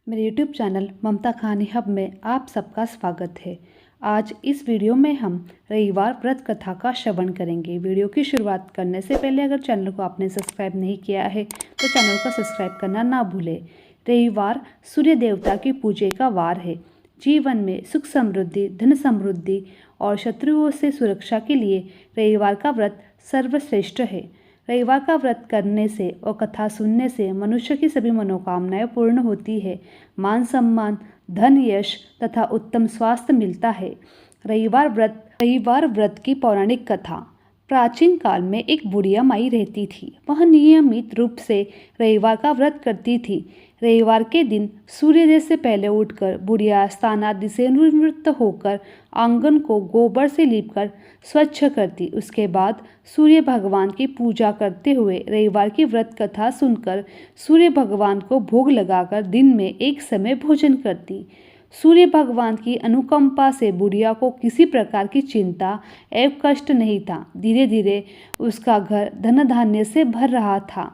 मेरे YouTube channel ममता कहानी hub में आप सबका स्वागत है। आज इस वीडियो में हम रविवार व्रत कथा का श्रवण करेंगे। वीडियो की शुरुआत करने से पहले अगर चैनल को आपने सब्सक्राइब नहीं किया है तो चैनल को सब्सक्राइब करना ना भूलें। रविवार सूर्य देवता की पूजा का वार है। जीवन में सुख समृद्धि, धन समृद्धि और शत्रुओं से सुरक्षा के लिए रविवार का व्रत सर्वश्रेष्ठ है। रविवार का व्रत करने से और कथा सुनने से मनुष्य की सभी मनोकामनाएं पूर्ण होती है। मान सम्मान, धन, यश तथा उत्तम स्वास्थ्य मिलता है। रविवार व्रत की पौराणिक कथा। प्राचीन काल में एक बुढ़िया माई रहती थी। वह नियमित रूप से रविवार का व्रत करती थी। रविवार के दिन सूर्योदय से पहले उठकर बुढ़िया स्नानादि से निवृत्त होकर आंगन को गोबर से लीपकर स्वच्छ करती। उसके बाद सूर्य भगवान की पूजा करते हुए रविवार की व्रत कथा सुनकर सूर्य भगवान को भोग लगाकर दिन में एक समय भोजन करती। सूर्य भगवान की अनुकंपा से बुढ़िया को किसी प्रकार की चिंता एवं कष्ट नहीं था। धीरे धीरे उसका घर धन धान्य से भर रहा था।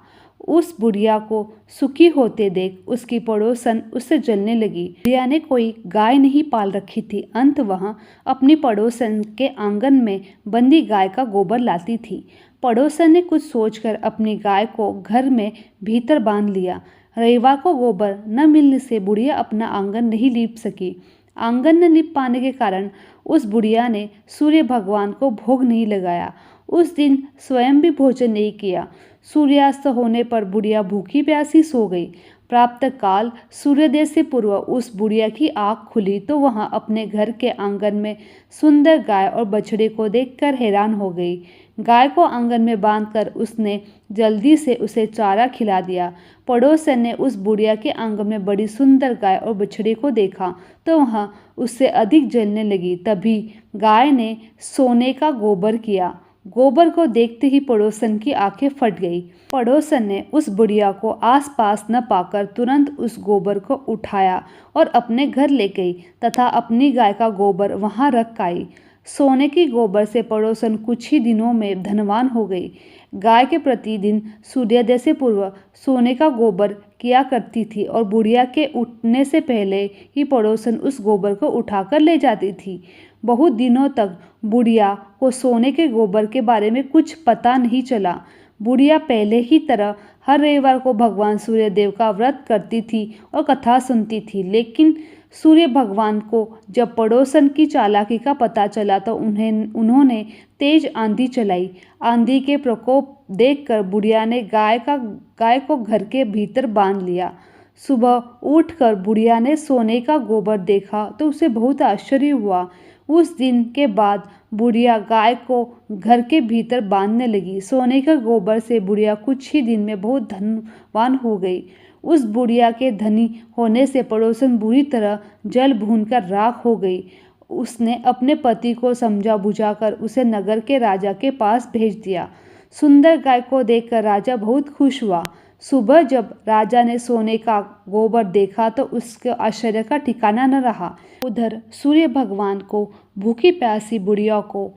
उस बुढ़िया को सुखी होते देख उसकी पड़ोसन उससे जलने लगी। बुढ़िया ने कोई गाय नहीं पाल रखी थी। अंत वह अपनी पड़ोसन के आंगन में बंदी गाय का गोबर लाती थी। पड़ोसन ने कुछ सोचकर अपनी गाय को घर में भीतर बांध लिया। रविवार को गोबर न मिलने से बुढ़िया अपना आंगन नहीं लीप सकी। आंगन न लीप पाने के कारण उस बुढ़िया ने सूर्य भगवान को भोग नहीं लगाया। उस दिन स्वयं भी भोजन नहीं किया। सूर्यास्त होने पर बुढ़िया भूखी प्यासी सो गई। प्रातः काल सूर्योदय से पूर्व उस बुढ़िया की आँख खुली तो वह अपने घर के आंगन में सुंदर गाय और बछड़े को देखकर हैरान हो गई। गाय को आंगन में बांधकर उसने जल्दी से उसे चारा खिला दिया। पड़ोसन ने उस बुढ़िया के आंगन में बड़ी सुंदर गाय और बछड़े को देखा तो वह उससे अधिक जलने लगी। तभी गाय ने सोने का गोबर किया। गोबर को देखते ही पड़ोसन की आंखें फट गई। पड़ोसन ने उस बुढ़िया को आसपास न पाकर तुरंत उस गोबर को उठाया और अपने घर ले गई तथा अपनी गाय का गोबर वहां रख आई। सोने की गोबर से पड़ोसन कुछ ही दिनों में धनवान हो गई। गाय के प्रतिदिन सूर्योदय से पूर्व सोने का गोबर किया करती थी और बुढ़िया के उठने से पहले ही पड़ोसन उस गोबर को उठाकर ले जाती थी। बहुत दिनों तक बुढ़िया को सोने के गोबर के बारे में कुछ पता नहीं चला। बुढ़िया पहले ही तरह हर रविवार को भगवान सूर्यदेव का व्रत करती थी और कथा सुनती थी। लेकिन सूर्य भगवान को जब पड़ोसन की चालाकी का पता चला तो उन्होंने तेज आंधी चलाई। आंधी के प्रकोप देखकर बुढ़िया ने गाय को घर के भीतर बांध लिया। सुबह उठकर बुढ़िया ने सोने का गोबर देखा तो उसे बहुत आश्चर्य हुआ। उस दिन के बाद बुढ़िया गाय को घर के भीतर बांधने लगी। सोने के गोबर से बुढ़िया कुछ ही दिन में बहुत धनवान हो गई। उस बुढ़िया के धनी होने से पड़ोसन बुरी तरह जल भूनकर राख हो गई। उसने अपने पति को समझा बुझाकर उसे नगर के राजा के पास भेज दिया। सुंदर गाय को देखकर राजा बहुत खुश हुआ। सुबह जब राजा ने सोने का गोबर देखा तो उसके आश्चर्य का ठिकाना न रहा। उधर सूर्य भगवान को भूखी प्यासी बुढ़िया को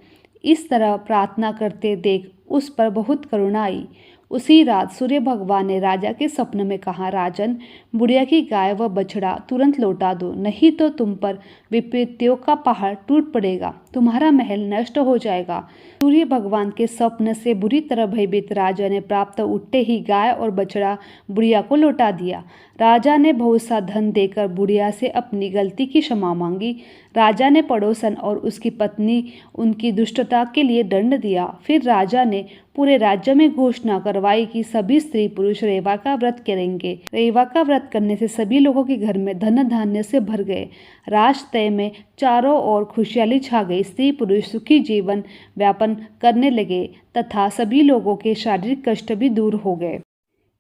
इस तरह प्रार्थना करते देख उस पर बहुत करुणा आई। उसी रात सूर्य भगवान ने राजा के स्वप्न में कहा, राजन, बुढ़िया की गाय व बछड़ा तुरंत लौटा दो, नहीं तो तुम पर विपत्तियों का पहाड़ टूट पड़ेगा, तुम्हारा महल नष्ट हो जाएगा। सूर्य भगवान के स्वप्न से बुरी तरह भयभीत राजा ने प्राप्त उठते ही गाय और बछड़ा बुढ़िया को लौटा दिया। राजा ने बहुत सा धन देकर बुढ़िया से अपनी गलती की क्षमा मांगी। राजा ने पड़ोसन और उसकी पत्नी उनकी दुष्टता के लिए दंड दिया। फिर राजा ने पूरे राज्य में घोषणा करवाई कि सभी स्त्री पुरुष रविवार का व्रत करेंगे। रविवार का व्रत करने से सभी लोगों के घर में धन धान्य से भर गए। राष्ट्र में चारों ओर खुशहाली छा गई। स्त्री पुरुष सुखी जीवन व्यापन करने लगे तथा सभी लोगों के शारीरिक कष्ट भी दूर हो गए।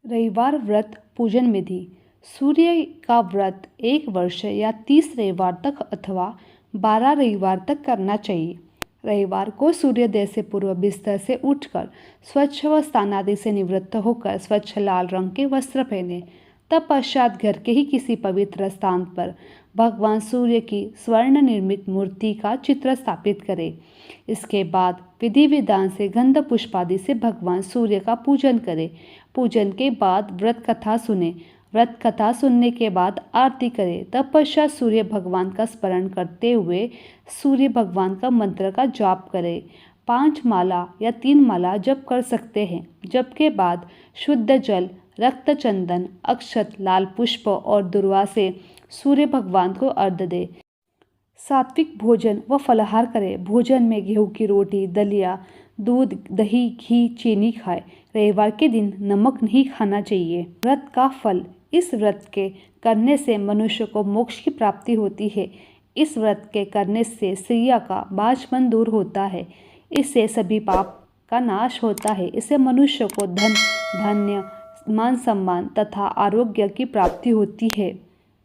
रविवार व्रत पूजन विधि। सूर्य का व्रत 1 वर्ष या 30 रविवार तक अथवा 12 रविवार तक करना चाहिए। रविवार को सूर्योदय से पूर्व बिस्तर से उठकर स्वच्छ व स्नानादि से निवृत्त होकर स्वच्छ लाल रंग के वस्त्र पहने। तत्पश्चात घर के ही किसी पवित्र स्थान पर भगवान सूर्य की स्वर्ण निर्मित मूर्ति का चित्र स्थापित करें। इसके बाद विधि विधान से गंध पुष्पादि से भगवान सूर्य का पूजन करें। पूजन के बाद व्रत कथा सुने। व्रत कथा सुनने के बाद आरती करें। तत्पश्चात सूर्य भगवान का स्मरण करते हुए सूर्य भगवान का मंत्र का जाप करें। 5 माला या 3 माला जप कर सकते हैं। जप के बाद शुद्ध जल, रक्त चंदन, अक्षत, लाल पुष्प और दुर्वा से सूर्य भगवान को अर्घ्य दें। सात्विक भोजन व फलाहार करें। भोजन में गेहूं की रोटी, दलिया, दूध, दही, घी, चीनी खाएं। रविवार के दिन नमक नहीं खाना चाहिए। व्रत का फल। इस व्रत के करने से मनुष्य को मोक्ष की प्राप्ति होती है। इस व्रत के करने से स्त्रियों का बाझपन दूर होता है। इससे सभी पाप का नाश होता है। इससे मनुष्य को धन, धान्य, मान सम्मान तथा आरोग्य की प्राप्ति होती है।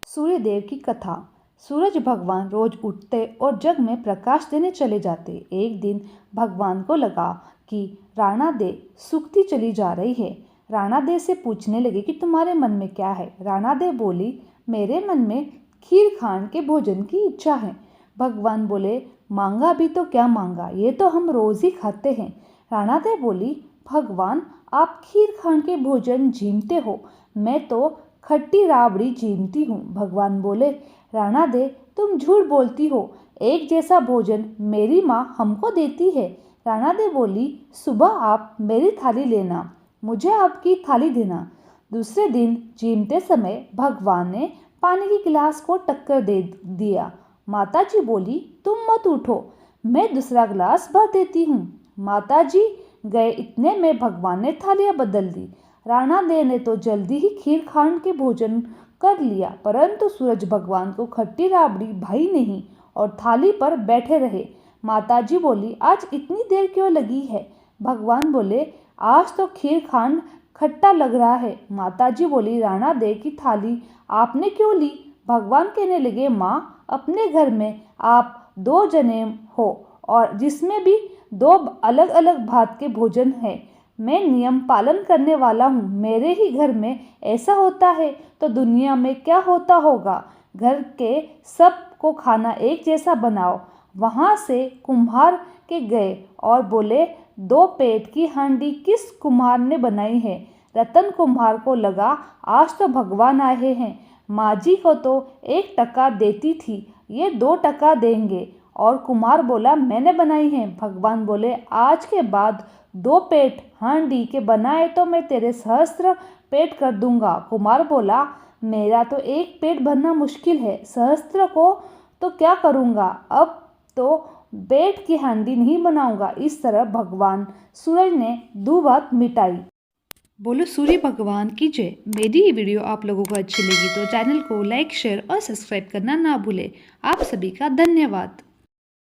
सूर्य देव की कथा। सूरज भगवान रोज उठते और जग में प्रकाश देने चले जाते। एक दिन भगवान को लगा कि राणा दे सूखती चली जा रही है। राणा दे से पूछने लगे कि तुम्हारे मन में क्या है। राणा दे बोली, मेरे मन में खीर खान के भोजन की इच्छा है। भगवान बोले, मांगा भी तो क्या मांगा, ये तो हम रोज ही खाते हैं। राणा दे बोली, भगवान आप खीर खान के भोजन जीमते हो, मैं तो खट्टी राबड़ी जीमती हूँ। भगवान बोले, राणा दे तुम झूठ बोलती हो, एक जैसा भोजन मेरी माँ हमको देती है। राणा दे बोली, सुबह आप मेरी थाली लेना, मुझे आपकी थाली देना। दूसरे दिन जीमते समय भगवान ने पानी की गिलास को टक्कर दे दिया। माताजी बोली, तुम मत उठो, मैं दूसरा गिलास भर देती हूँ। माताजी गए, इतने में भगवान ने थालियाँ बदल दी। राणा दे ने तो जल्दी ही खीर खान के भोजन कर लिया, परंतु सूरज भगवान को खट्टी राबड़ी भाई नहीं और थाली पर बैठे रहे। माताजी बोली, आज इतनी देर क्यों लगी है। भगवान बोले, आज तो खीर खान खट्टा लग रहा है। माताजी बोली, राणा दे की थाली आपने क्यों ली। भगवान कहने लगे, माँ अपने घर में आप 2 जने हो और जिसमें भी 2 अलग अलग भात के भोजन है। मैं नियम पालन करने वाला हूँ, मेरे ही घर में ऐसा होता है तो दुनिया में क्या होता होगा। घर के सब को खाना एक जैसा बनाओ। वहाँ से कुम्हार के गए और बोले, 2 पेट की हांडी किस कुम्हार ने बनाई है। रतन कुम्हार को लगा, आज तो भगवान आए हैं, माँ जी को तो 1 टका देती थी, ये 2 टका देंगे। और कुम्हार बोला, मैंने बनाई है। भगवान बोले, आज के बाद 2 पेट हांडी के बनाए तो मैं तेरे सहस्त्र पेट कर दूंगा। कुम्हार बोला, मेरा तो 1 पेट भरना मुश्किल है, सहस्त्र को तो क्या करूंगा, अब तो पेट की हांडी नहीं बनाऊंगा। इस तरह भगवान सूरज ने 2 बात मिटाई। बोलो सूर्य भगवान की जय। मेरी ये वीडियो आप लोगों को अच्छी लगी तो चैनल को लाइक, शेयर और सब्सक्राइब करना ना भूलें। आप सभी का धन्यवाद।